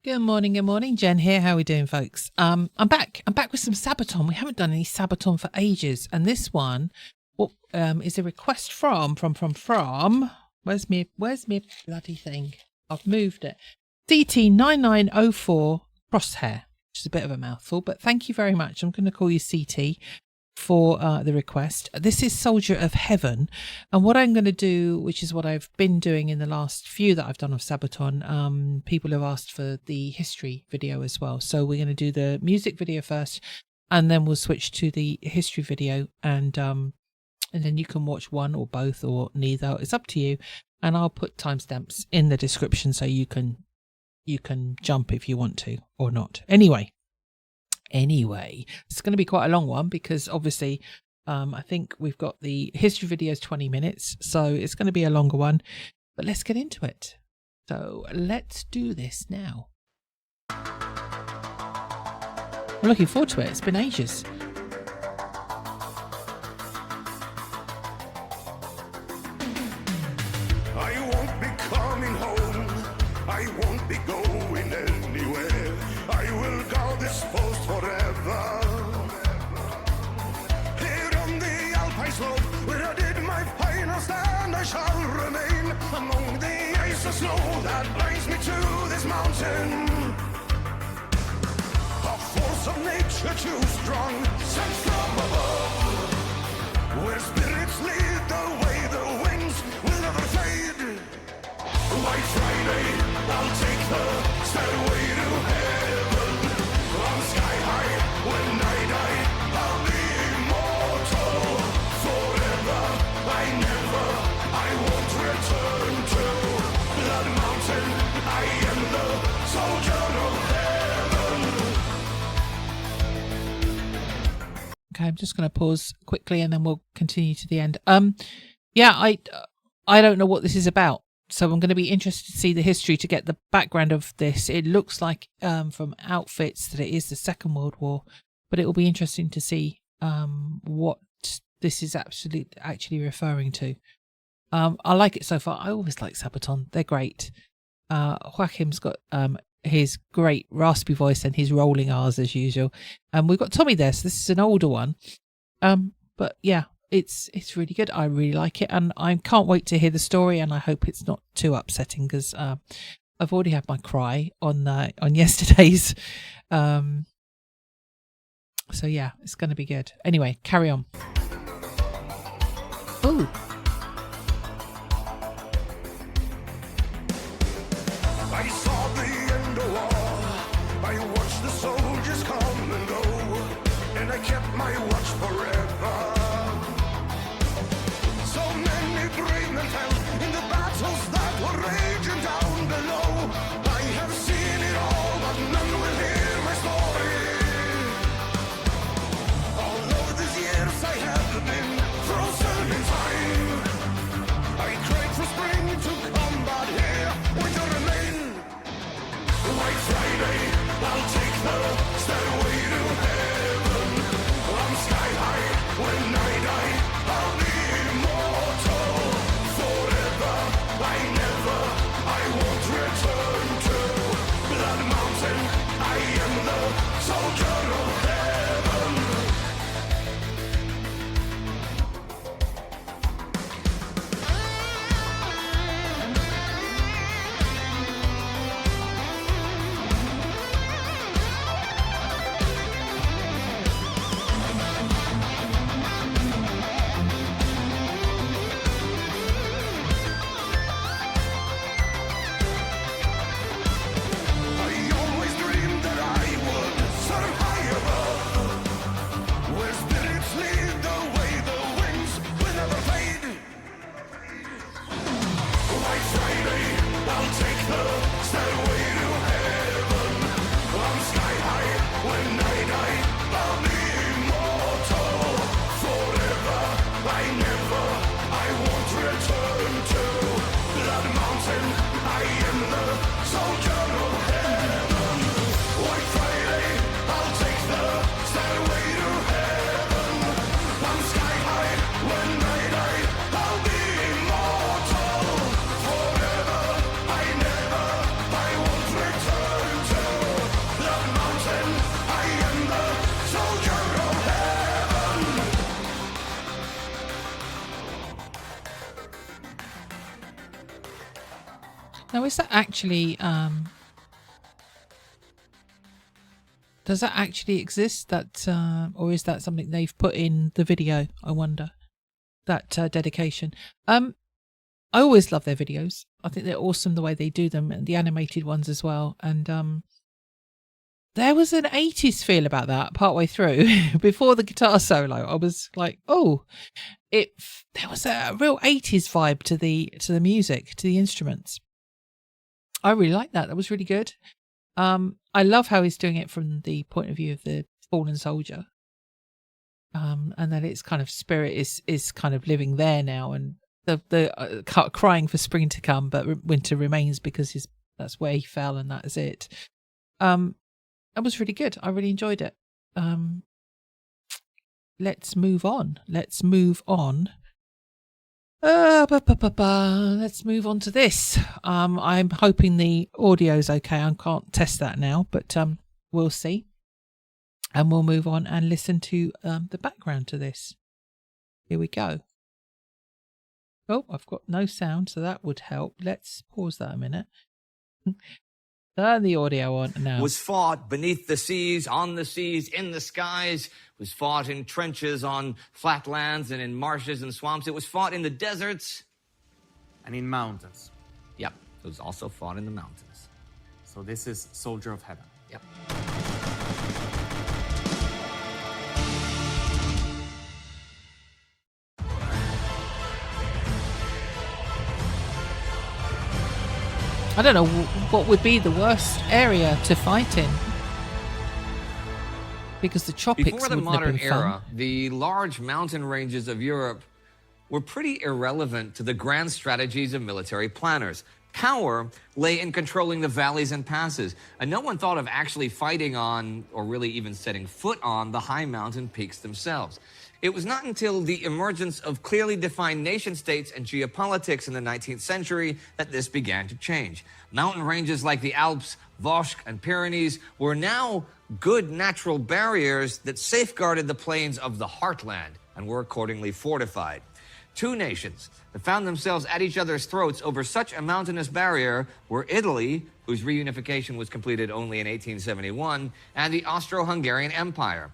Good morning, Jen here. How are we doing, folks? I'm back with some Sabaton. We haven't done any Sabaton for ages, and this one is a request from where's me bloody thing? I've moved it. CT9904 Crosshair, which is a bit of a mouthful, but thank you very much. I'm going to call you CT for the request. This is Soldier of Heaven, and what I'm going to do, which is what I've been doing in the last few that I've done of Sabaton, people have asked for the history video as well, so we're going to do the music video first and then we'll switch to the history video, and then you can watch one or both or neither. It's up to you, and I'll put timestamps in the description so you can jump if you want to or not. Anyway, it's going to be quite a long one because obviously I think we've got the history videos 20 minutes, so it's going to be a longer one, but let's get into it. So let's do this now. I'm looking forward to it. It's been ages. I won't be coming home. I won't be going anywhere. I will guard this post forever. Here on the Alpine slope, where I did my final stand, I shall remain among the ice and snow that binds me to this mountain. A force of nature too strong, sent from above, where spirits lead the way, the winds will never fade. White Friday, I'll take the stairway to heaven. I'm sky high, when I die, I'll be immortal. Forever, I won't return to Blood Mountain. I am the soldier of heaven. Okay, I'm just going to pause quickly and then we'll continue to the end. Yeah, I don't know what this is about, so I'm going to be interested to see the history to get the background of this. It looks like from outfits that it is the Second World War, but it will be interesting to see what this is actually referring to. I like it so far. I always like Sabaton. They're great. Joachim's got his great raspy voice and his rolling R's as usual. We've got Tommy there, so this is an older one. But yeah, it's really good. I really like it, and I can't wait to hear the story, and I hope it's not too upsetting because I've already had my cry on yesterday's. So yeah, it's going to be good. Anyway, carry on. Ooh. I saw the end of war. I watched the soldiers come and go, and I kept my watch forever. So many brave men fell in the battles that were raging down below. I have seen it all, but none will hear my story. All of these years I have been frozen in time. I cried for spring to come, but here winter remain. White Friday, I'll take the stairway to heaven. I'm sky high, when I die, I'll be immortal. Forever, I won't return to Blood Mountain. I am the soldier of heaven. I always dreamed that I would soar high above, where spirits lead the way, the winds will never fade. White Friday, I'll take the stairway to heaven. I'm sky high, when I die, I'll be immortal. Forever, I won't return to Blood Mountain. I am the soldier of heaven. White Friday, I'll take the stairway to heaven. I'm sky high, when I die, I'll be immortal. Forever, I won't return to Now, is that actually does that actually exist? That or is that something they've put in the video? I wonder. That dedication. I always love their videos. I think they're awesome the way they do them, and the animated ones as well. And there was an 80s feel about that partway through. Before the guitar solo, I was like, oh, there was a real 80s vibe to the music, to the instruments. I really like that. That was really good. I love how he's doing it from the point of view of the fallen soldier. And that its kind of spirit is kind of living there now, and the crying for spring to come, but winter remains because that's where he fell, and that is it. That was really good. I really enjoyed it. Let's move on. Let's move on to this. I'm hoping the audio's okay. I can't test that now, but we'll see. And we'll move on and listen to the background to this. Here we go. Oh, I've got no sound, so that would help. Let's pause that a minute. Turn the audio on now. Was fought beneath the seas, on the seas, in the skies. Was fought in trenches on flatlands and in marshes and swamps. It was fought in the deserts. And in mountains. Yep, it was also fought in the mountains. So this is Soldier of Heaven. Yep. I don't know what would be the worst area to fight in, because the tropics Before the wouldn't have modern been fun. era, the large mountain ranges of Europe were pretty irrelevant to the grand strategies of military planners. Power lay in controlling the valleys and passes, and no one thought of actually fighting on, or really even setting foot on, the high mountain peaks themselves. It was not until the emergence of clearly defined nation-states and geopolitics in the 19th century that this began to change. Mountain ranges like the Alps, Vosges, and Pyrenees were now good natural barriers that safeguarded the plains of the heartland and were accordingly fortified. Two nations that found themselves at each other's throats over such a mountainous barrier were Italy, whose reunification was completed only in 1871, and the Austro-Hungarian Empire.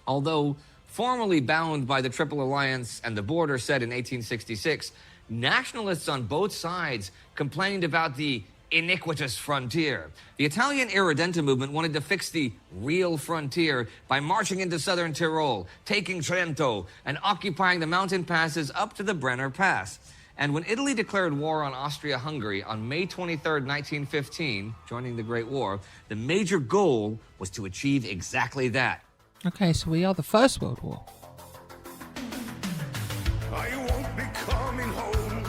Although formally bound by the Triple Alliance and the border set in 1866, nationalists on both sides complained about the iniquitous frontier. The Italian Irredenta movement wanted to fix the real frontier by marching into southern Tyrol, taking Trento, and occupying the mountain passes up to the Brenner Pass. And when Italy declared war on Austria-Hungary on May 23, 1915, joining the Great War, the major goal was to achieve exactly that. Okay, so we are the First World War. I won't be coming home.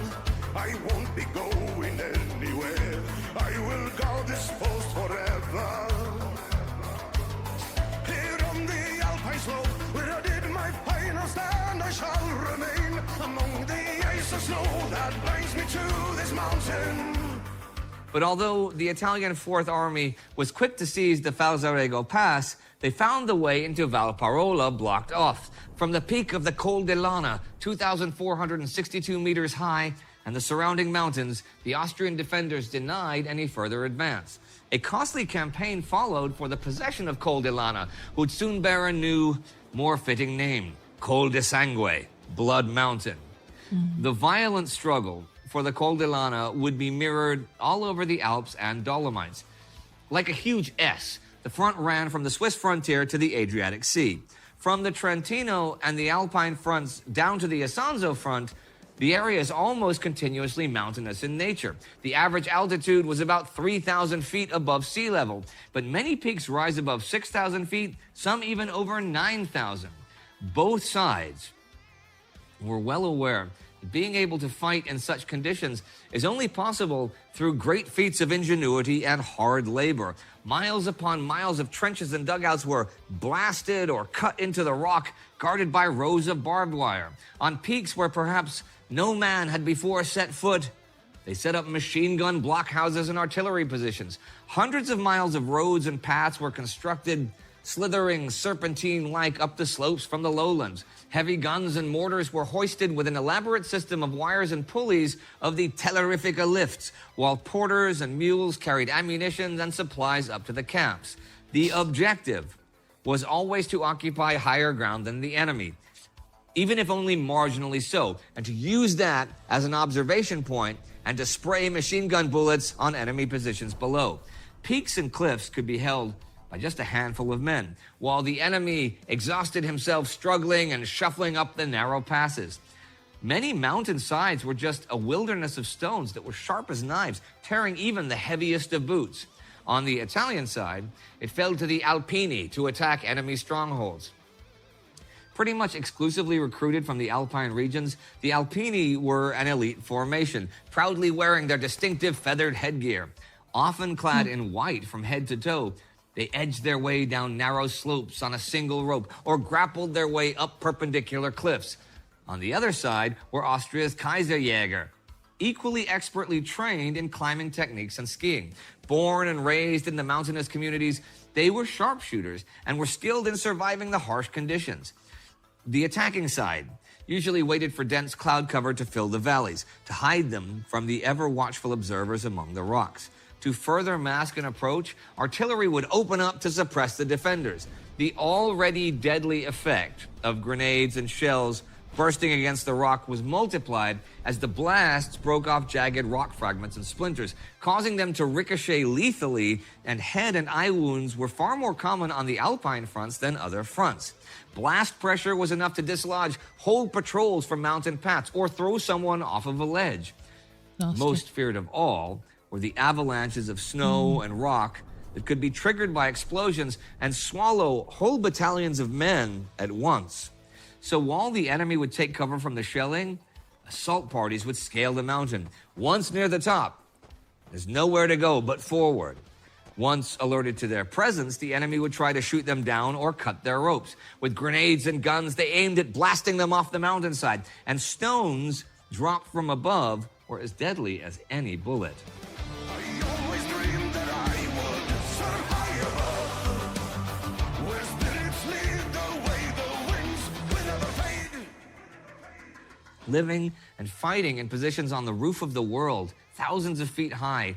I won't be going anywhere. I will guard this post forever. Here on the Alpine slope, where I did my final stand, I shall remain among the ice and snow that binds me to this mountain. But although the Italian Fourth Army was quick to seize the Falzarego Pass, they found the way into Valparola blocked off. From the peak of the Col de Lana, 2,462 meters high, and the surrounding mountains, the Austrian defenders denied any further advance. A costly campaign followed for the possession of Col de Lana, who'd soon bear a new, more fitting name, Col de Sangue, Blood Mountain. The violent struggle for the Col de Lana would be mirrored all over the Alps and Dolomites. Like a huge S, the front ran from the Swiss frontier to the Adriatic Sea. From the Trentino and the Alpine fronts down to the Isonzo front, the area is almost continuously mountainous in nature. The average altitude was about 3,000 feet above sea level, but many peaks rise above 6,000 feet, some even over 9,000. Both sides were well aware that being able to fight in such conditions is only possible through great feats of ingenuity and hard labor. Miles upon miles of trenches and dugouts were blasted or cut into the rock, guarded by rows of barbed wire. On peaks where perhaps no man had before set foot, they set up machine gun blockhouses and artillery positions. Hundreds of miles of roads and paths were constructed slithering serpentine-like up the slopes from the lowlands. Heavy guns and mortars were hoisted with an elaborate system of wires and pulleys of the Tellerifica lifts, while porters and mules carried ammunition and supplies up to the camps. The objective was always to occupy higher ground than the enemy, even if only marginally so, and to use that as an observation point and to spray machine gun bullets on enemy positions below. Peaks and cliffs could be held by just a handful of men, while the enemy exhausted himself struggling and shuffling up the narrow passes. Many mountain sides were just a wilderness of stones that were sharp as knives, tearing even the heaviest of boots. On the Italian side, it fell to the Alpini to attack enemy strongholds. Pretty much exclusively recruited from the Alpine regions, the Alpini were an elite formation, proudly wearing their distinctive feathered headgear. Often clad in white from head to toe, they edged their way down narrow slopes on a single rope or grappled their way up perpendicular cliffs. On the other side were Austria's Kaiserjäger, equally expertly trained in climbing techniques and skiing. Born and raised in the mountainous communities, they were sharpshooters and were skilled in surviving the harsh conditions. The attacking side usually waited for dense cloud cover to fill the valleys, to hide them from the ever-watchful observers among the rocks. To further mask an approach, artillery would open up to suppress the defenders. The already deadly effect of grenades and shells bursting against the rock was multiplied as the blasts broke off jagged rock fragments and splinters, causing them to ricochet lethally, and head and eye wounds were far more common on the Alpine fronts than other fronts. Blast pressure was enough to dislodge whole patrols from mountain paths or throw someone off of a ledge. Nasty. Most feared of all were the avalanches of snow and rock that could be triggered by explosions and swallow whole battalions of men at once. So while the enemy would take cover from the shelling, assault parties would scale the mountain. Once near the top, there's nowhere to go but forward. Once alerted to their presence, the enemy would try to shoot them down or cut their ropes. With grenades and guns, they aimed at blasting them off the mountainside, and stones dropped from above were as deadly as any bullet. I always dreamed that I would soar high above, where spirits lead the way, the winds will never fade. Living and fighting in positions on the roof of the world, thousands of feet high,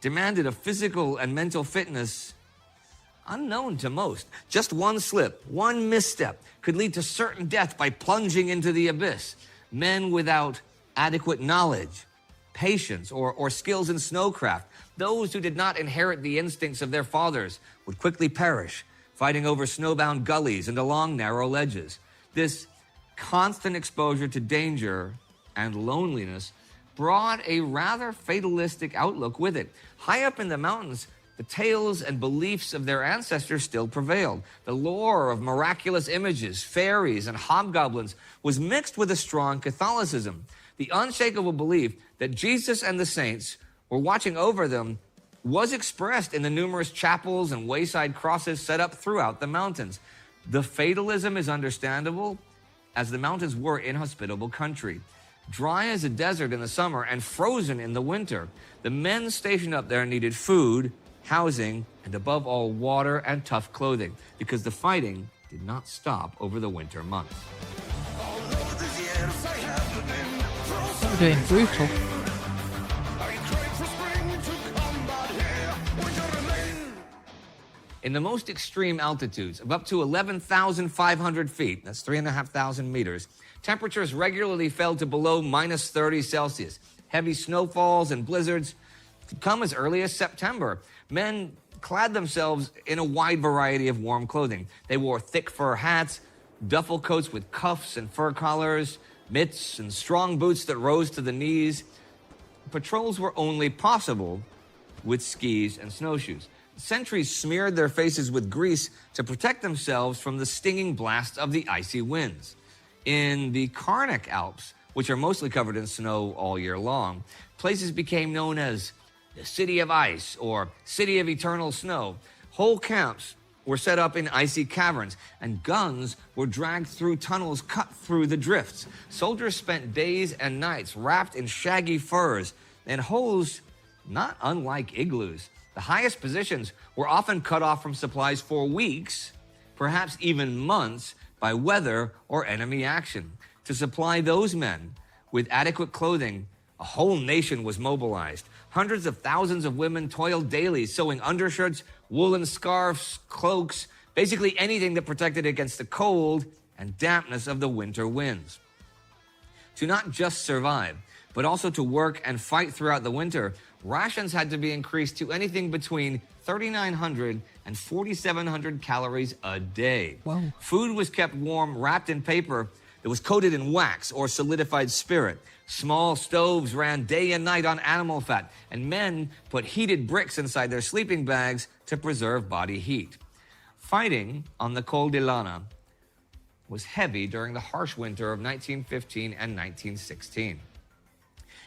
demanded a physical and mental fitness unknown to most. Just one slip, one misstep could lead to certain death by plunging into the abyss. Men without adequate knowledge, patience, or skills in snowcraft, those who did not inherit the instincts of their fathers, would quickly perish, fighting over snowbound gullies and along narrow ledges. This constant exposure to danger and loneliness brought a rather fatalistic outlook with it. High up in the mountains, the tales and beliefs of their ancestors still prevailed. The lore of miraculous images, fairies, and hobgoblins was mixed with a strong Catholicism. The unshakable belief that Jesus and the saints were watching over them was expressed in the numerous chapels and wayside crosses set up throughout the mountains. The fatalism is understandable, as the mountains were inhospitable country. Dry as a desert in the summer and frozen in the winter, the men stationed up there needed food, housing, and above all, water and tough clothing, because the fighting did not stop over the winter months. Although these years I have been frozen, They were doing brutal. I cried for spring to combat here, winter remain. In the most extreme altitudes of up to 11,500 feet, that's 3,500 meters, temperatures regularly fell to below minus 30 Celsius. Heavy snowfalls and blizzards could come as early as September. Men clad themselves in a wide variety of warm clothing. They wore thick fur hats, duffel coats with cuffs and fur collars, mitts, and strong boots that rose to the knees. Patrols were only possible with skis and snowshoes. Sentries smeared their faces with grease to protect themselves from the stinging blast of the icy winds. In the Carnic Alps, which are mostly covered in snow all year long, places became known as the City of Ice or City of Eternal Snow. Whole camps were set up in icy caverns, and guns were dragged through tunnels cut through the drifts. Soldiers spent days and nights wrapped in shaggy furs and holes not unlike igloos. The highest positions were often cut off from supplies for weeks perhaps even months, by weather or enemy action. To supply those men with adequate clothing, a whole nation was mobilized. Hundreds of thousands of women toiled daily, sewing undershirts, woolen scarves, cloaks, basically anything that protected against the cold and dampness of the winter winds. To not just survive, but also to work and fight throughout the winter, rations had to be increased to anything between 3,900 and 4,700 calories a day. Whoa. Food was kept warm, wrapped in paper that was coated in wax or solidified spirit. Small stoves ran day and night on animal fat, and men put heated bricks inside their sleeping bags to preserve body heat. Fighting on the Col de Lana was heavy during the harsh winter of 1915 and 1916.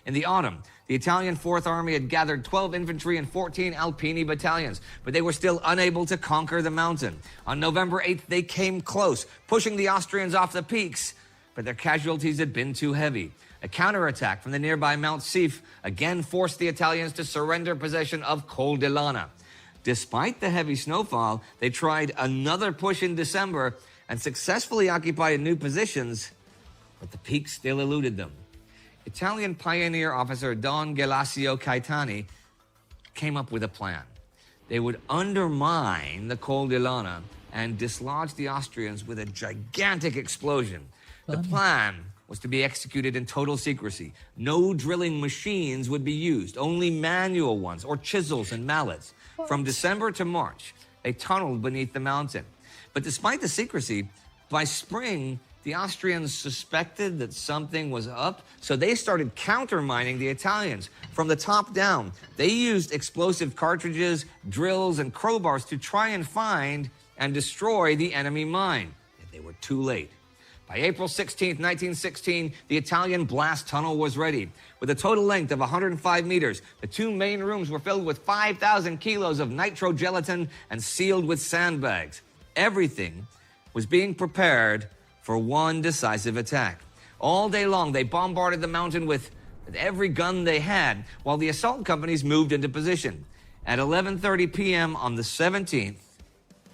In the autumn, the Italian Fourth Army had gathered 12 infantry and 14 Alpini battalions, but they were still unable to conquer the mountain. On November 8th, they came close, pushing the Austrians off the peaks, but their casualties had been too heavy. A counterattack from the nearby Mount Sif again forced the Italians to surrender possession of Col de Lana. Despite the heavy snowfall, they tried another push in December and successfully occupied new positions, but the peaks still eluded them. Italian pioneer officer Don Gelasio Caetani came up with a plan. They would undermine the Col de Lana and dislodge the Austrians with a gigantic explosion. The plan was to be executed in total secrecy. No drilling machines would be used, only manual ones or chisels and mallets. From December to March, they tunneled beneath the mountain. But despite the secrecy, by spring, the Austrians suspected that something was up, so they started countermining the Italians from the top down. They used explosive cartridges, drills, and crowbars to try and find and destroy the enemy mine. Yet they were too late. By April 16, 1916, the Italian blast tunnel was ready. With a total length of 105 meters, the two main rooms were filled with 5,000 kilos of nitrogelatin and sealed with sandbags. Everything was being prepared for one decisive attack. All day long, they bombarded the mountain with every gun they had, while the assault companies moved into position. At 11:30 p.m. on the 17th,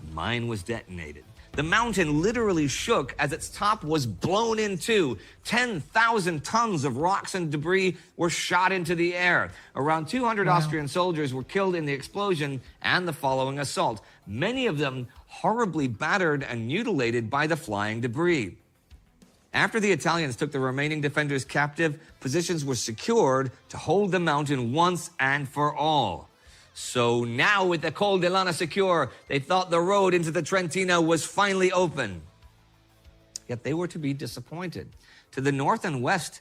the mine was detonated. The mountain literally shook as its top was blown in two. 10,000 tons of rocks and debris were shot into the air. Around 200 Austrian soldiers were killed in the explosion and the following assault, many of them horribly battered and mutilated by the flying debris. After the Italians took the remaining defenders captive, positions were secured to hold the mountain once and for all. So now, with the Col de Lana secure, they thought the road into the Trentino was finally open. Yet they were to be disappointed. To the north and west,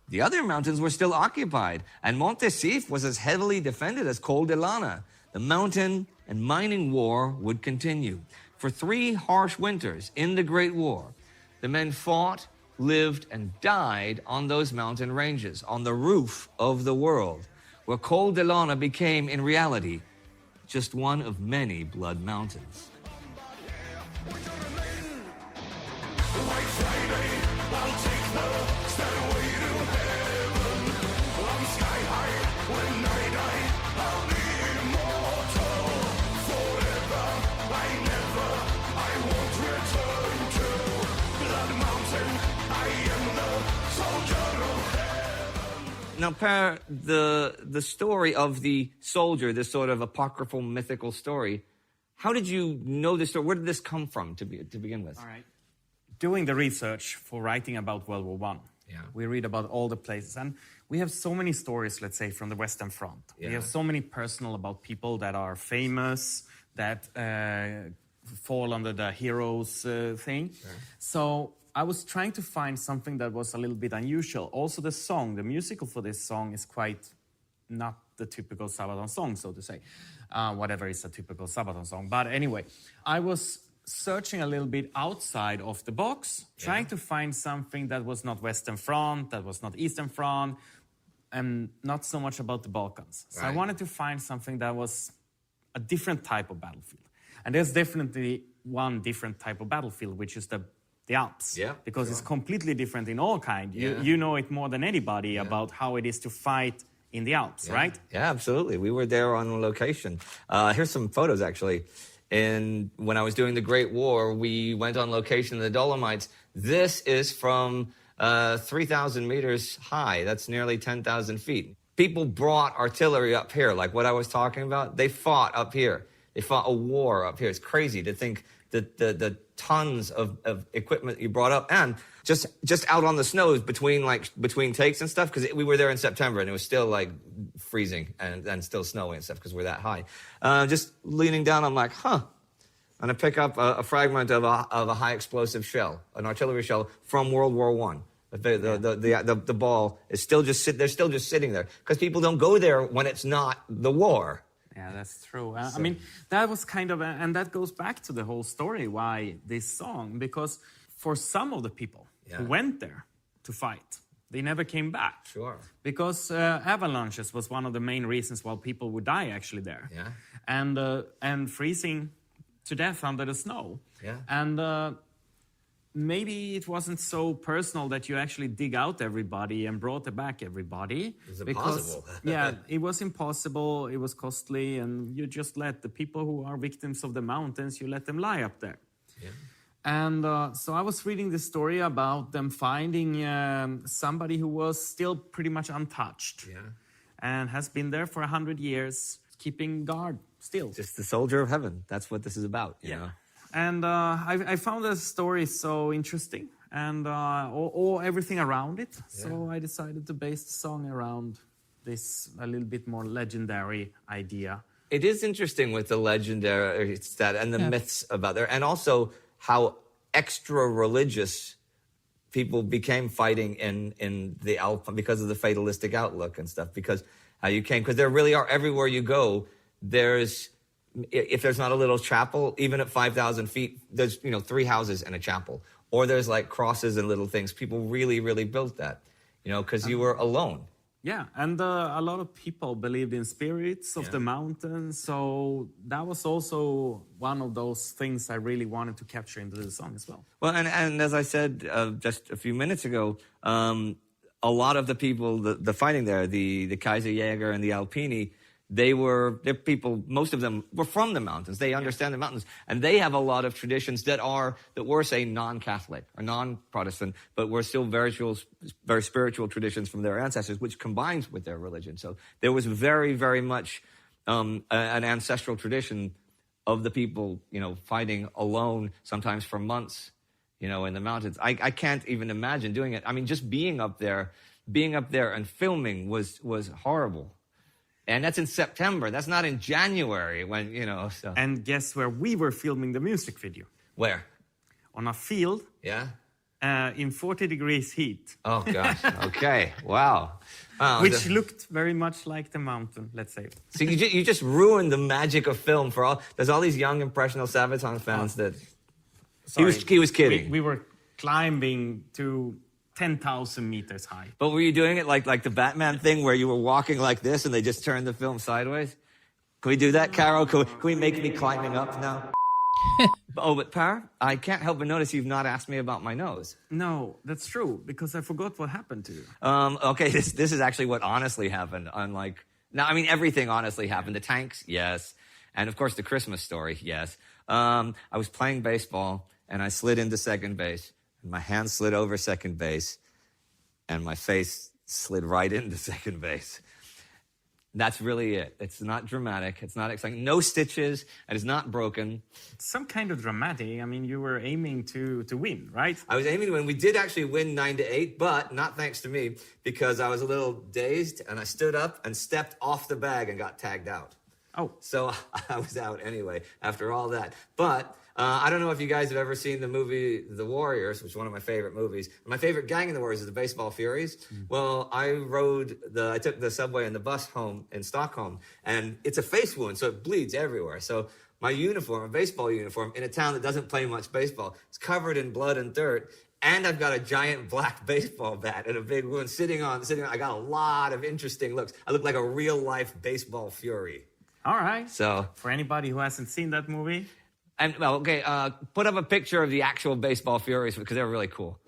the other mountains were still occupied, and Monte Sif was as heavily defended as Col de Lana. The mountain and mining war would continue. For 3 harsh winters in the Great War, the men fought, lived, and died on those mountain ranges, on the roof of the world, where Col de Lana became, in reality, just one of many blood mountains. Now, Per, the story of the soldier, this sort of apocryphal, mythical story, how did you know this story? Where did this come from to begin with? All right. Doing the research for writing about World War I, we read about all the places. And we have so many stories, let's say, from the Western Front. Yeah. We have so many personal about people that are famous, that fall under the heroes thing. Sure. So I was trying to find something that was a little bit unusual. Also, the song, the musical for this song is quite not the typical Sabaton song, so to say. Whatever is a typical Sabaton song. But anyway, I was searching a little bit outside of the box, trying to find something that was not Western Front, that was not Eastern Front, and not so much about the Balkans. So I wanted to find something that was a different type of battlefield. And there's definitely one different type of battlefield, which is the Alps. Yeah, because it's completely different in all kinds. You know it more than anybody about how it is to fight in the Alps, right? Yeah, absolutely. We were there on location. Here's some photos, actually. And when I was doing the Great War, we went on location in the Dolomites. This is from 3,000 meters high. That's nearly 10,000 feet. People brought artillery up here, like what I was talking about. They fought up here. They fought a war up here. It's crazy to think that the tons of equipment you brought up, and just out on the snows between takes and stuff, because we were there in September and it was still like freezing and still snowing and stuff because we're that high. Just leaning down, I'm like, I'm gonna pick up a fragment of a high explosive shell, an artillery shell from World War I. The ball is still they're still just sitting there because people don't go there when it's not the war. Yeah, that's true. I mean, that was kind of, and that goes back to the whole story why this song, because for some of the people who went there to fight, they never came back. Sure. Because avalanches was one of the main reasons why people would die actually there. Yeah. And freezing to death under the snow. Yeah. And maybe it wasn't so personal that you actually dig out everybody and brought back everybody. It was impossible. Yeah, it was impossible, it was costly, and you just let the people who are victims of the mountains, you let them lie up there. Yeah. And so I was reading this story about them finding somebody who was still pretty much untouched. Yeah. And has been there for 100 years, keeping guard still. Just the soldier of heaven. That's what this is about, you know? And I found the story so interesting and everything around it. So I decided to base the song around this a little bit more legendary idea. It is interesting with the legendary that and the myths about there, and also how extra religious people became fighting in the Alps because of the fatalistic outlook and stuff. Because because there really are, everywhere you go, if there's not a little chapel, even at 5,000 feet, there's 3 houses and a chapel, or there's like crosses and little things. People really, really built that, because you were alone. Yeah, and a lot of people believed in spirits of the mountain, so that was also one of those things I really wanted to capture into the song as well. Well, and as I said just a few minutes ago, a lot of the people, the fighting there, the Kaiserjäger and the Alpini, they're people, most of them were from the mountains. They understand the mountains. And they have a lot of traditions that were, say, non-Catholic or non-Protestant, but were still very spiritual traditions from their ancestors, which combines with their religion. So there was very, very much an ancestral tradition of the people, fighting alone, sometimes for months, in the mountains. I can't even imagine doing it. I mean, just being up there and filming was horrible. And that's in September. That's not in January when, so. And guess where we were filming the music video? Where? On a field. Yeah? In 40 degrees heat. Oh, gosh. Okay. Wow. Which looked very much like the mountain, let's say. So you just ruined the magic of film for all. There's all these young, impressionable Sabaton fans that. Sorry, he was kidding. We were climbing to 10,000 meters high. But were you doing it like the Batman thing where you were walking like this and they just turned the film sideways? Can we do that, Carol? Can we make me climbing up now? But Per, I can't help but notice you've not asked me about my nose. No, that's true, because I forgot what happened to you. Okay, this is actually what honestly happened. Everything honestly happened. The tanks, yes. And of course the Christmas story, yes. I was playing baseball and I slid into second base. My hand slid over second base, and my face slid right into second base. That's really it. It's not dramatic. It's not exciting. No stitches. It is not broken. It's some kind of dramatic. I mean, you were aiming to win, right? I was aiming to win. We did actually win 9-8, but not thanks to me, because I was a little dazed, and I stood up and stepped off the bag and got tagged out. Oh. So I was out anyway after all that. But I don't know if you guys have ever seen the movie The Warriors, which is one of my favorite movies. My favorite gang in The Warriors is the Baseball Furies. Well, I took the subway and the bus home in Stockholm, and it's a face wound, so it bleeds everywhere. So my uniform, a baseball uniform, in a town that doesn't play much baseball, is covered in blood and dirt. And I've got a giant black baseball bat and a big wound sitting on. I got a lot of interesting looks. I look like a real life baseball fury. All right. So for anybody who hasn't seen that movie. And put up a picture of the actual Baseball Furies because they're really cool.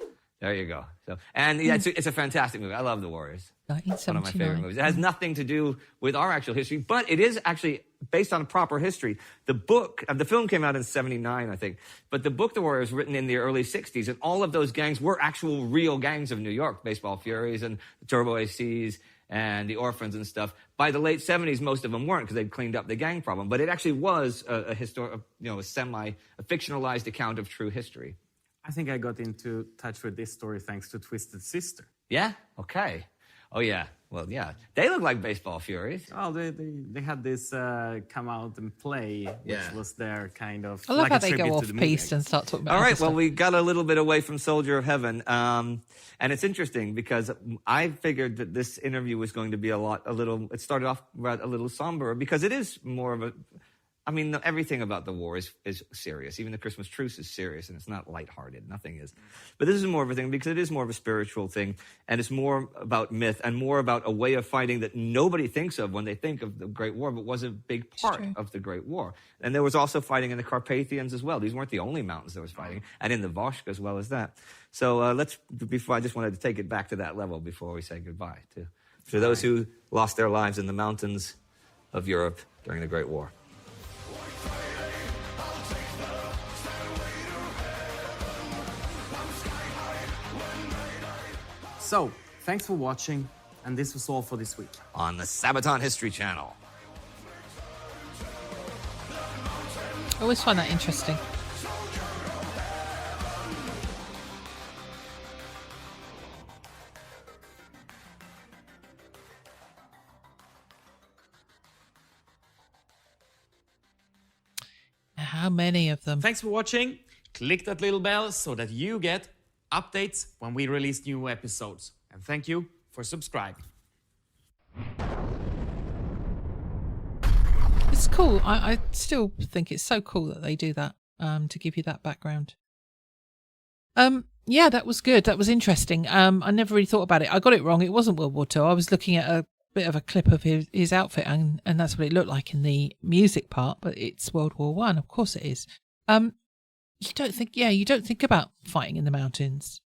There you go. So, and it's a fantastic movie. I love The Warriors. 1979. One of my favorite movies. It has nothing to do with our actual history, but it is actually based on proper history. The book, the film came out in 79, I think, but the book, The Warriors, was written in the early 60s, and all of those gangs were actual real gangs of New York, Baseball Furies and the Turbo ACs and the Orphans and stuff. By the late 70s, most of them weren't because they'd cleaned up the gang problem, but it actually was a fictionalized account of true history. I think I got into touch with this story thanks to Twisted Sister. Yeah? Okay. Oh, yeah. Well, yeah. They look like Baseball Furies. Oh, they had this come out and play, which was their kind of... I love like how a they go tribute to off the movie, piste and start talking about All right, other well, stuff. we got a little bit away from Soldier of Heaven. And it's interesting because I figured that this interview was going to be it started off a little somber because it is more of a... I mean, everything about the war is serious. Even the Christmas truce is serious, and it's not lighthearted. Nothing is. But this is more of a thing because it is more of a spiritual thing, and it's more about myth and more about a way of fighting that nobody thinks of when they think of the Great War, but was a big part of the Great War. And there was also fighting in the Carpathians as well. These weren't the only mountains there was fighting, and in the Vosges as well as that. So I just wanted to take it back to that level before we say goodbye to those who lost their lives in the mountains of Europe during the Great War. So, thanks for watching, and this was all for this week. On the Sabaton History Channel. I always find that interesting. How many of them? Thanks for watching. Click that little bell so that you get updates when we release new episodes. And thank you for subscribing. It's cool. I still think it's so cool that they do that, to give you that background. Yeah, that was good. That was interesting. I never really thought about it. I got it wrong. It wasn't World War II. I was looking at a bit of a clip of his outfit, and that's what it looked like in the music part, but it's World War One. Of course it is. You don't think about fighting in the mountains.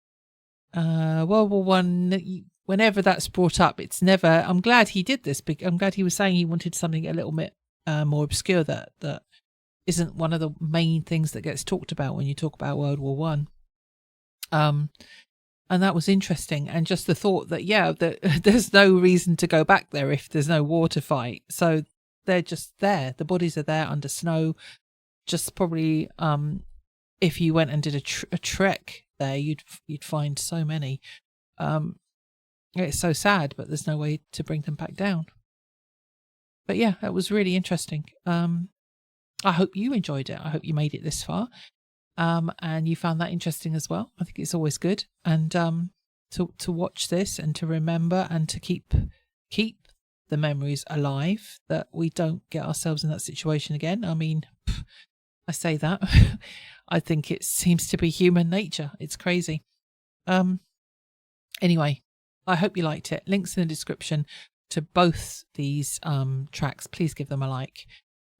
World War One, whenever that's brought up, it's never. I'm glad he did this. I'm glad he was saying he wanted something a little bit more obscure that isn't one of the main things that gets talked about when you talk about World War One. And that was interesting. And just the thought that there's no reason to go back there if there's no war to fight. So they're just there. The bodies are there under snow. Just probably. If you went and did a trek there, you'd find so many. It's so sad, but there's no way to bring them back down. But yeah, that was really interesting. I hope you enjoyed it. I hope you made it this far, and you found that interesting as well. I think it's always good, and to watch this and to remember and to keep the memories alive, that we don't get ourselves in that situation again. I mean, I say that. I think it seems to be human nature. It's crazy. Anyway, I hope you liked it. Links in the description to both these tracks. Please give them a like,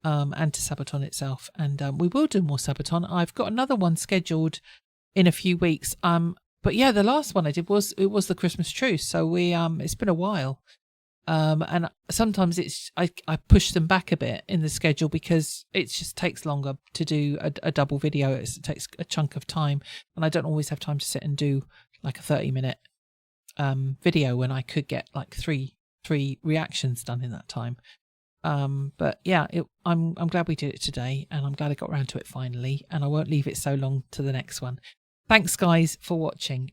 and to Sabaton itself. And we will do more Sabaton. I've got another one scheduled in a few weeks. But yeah, the last one I did was the Christmas truce. So it's been a while. And sometimes I push them back a bit in the schedule because it just takes longer to do a double video. It takes a chunk of time, and I don't always have time to sit and do like a 30-minute video when I could get like three reactions done in that time. But yeah, I'm glad we did it today, and I'm glad I got around to it finally, and I won't leave it so long to the next one. Thanks guys for watching.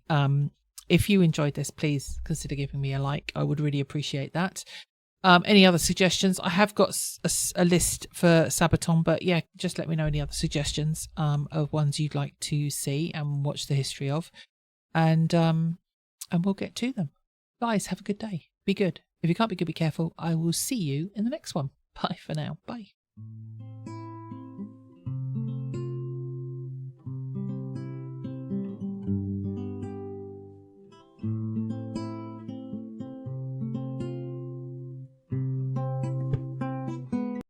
If you enjoyed this, please consider giving me a like. I would really appreciate that. Any other suggestions? I have got a list for Sabaton, but yeah, just let me know any other suggestions of ones you'd like to see and watch the history of, and we'll get to them. Guys, have a good day. Be good. If you can't be good, be careful. I will see you in the next one. Bye for now. Bye.